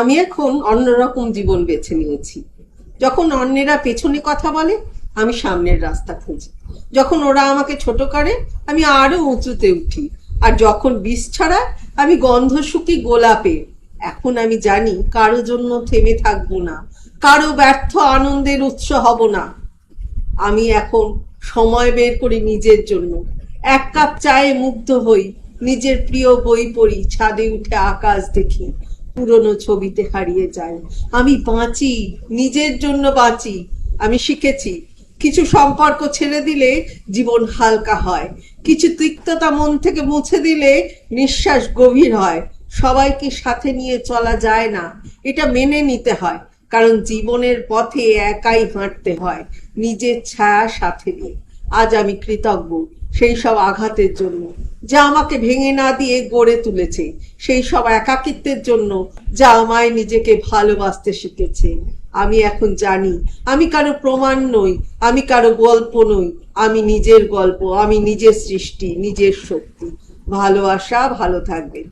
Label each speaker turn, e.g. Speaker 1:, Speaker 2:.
Speaker 1: আমি এখন অন্যরকম জীবন বেছে নিয়েছি। যখন অন্যেরা পেছনে কথা বলে, আমি সামনের রাস্তা খুঁজি। যখন ওরা আমাকে ছোট করে, আমি আরো উঁচুতে উঠি। আর যখন বিষ ছড়ায়, আমি গন্ধ শুকি গোলাপে। এখন আমি জানি কারো জন্য থেমে থাকবো না, কারো ব্যর্থ আনন্দের উৎস হব না। আমি এখন সময় বের করি নিজের জন্য। এক কাপ চায়ে মুগ্ধ হই, নিজের প্রিয় বই পড়ি, ছাদে উঠে আকাশ দেখি, পুরনো ছবিতে হারিয়ে যাই। আমি বাঁচি, নিজের জন্য বাঁচি। আমি শিখেছি কিছু সম্পর্ক ছেড়ে দিলে জীবন হালকা হয়, কিছু তিক্ততা মন থেকে মুছে দিলে নিঃশ্বাস গভীর হয়। সবাইকে সাথে নিয়ে চলা যায় না, এটা মেনে নিতে হয়। কারণ জীবনের পথে একাই হাঁটতে হয়, নিজের ছায়া সাথে নিয়ে। আজ আমি কৃতজ্ঞ সেই সব আঘাতের জন্য যা আমাকে ভেঙে না দিয়ে গড়ে তুলেছে, সেই সব একাকিত্বের জন্য যা আমায় নিজেকে ভালোবাসতে শিখেছে। আমি এখন জানি আমি কারো প্রমাণ নই, আমি কারো গল্প নই। আমি নিজের গল্প, আমি নিজের সৃষ্টি, নিজের শক্তি। ভালোবাসা, ভালো থাকবেন।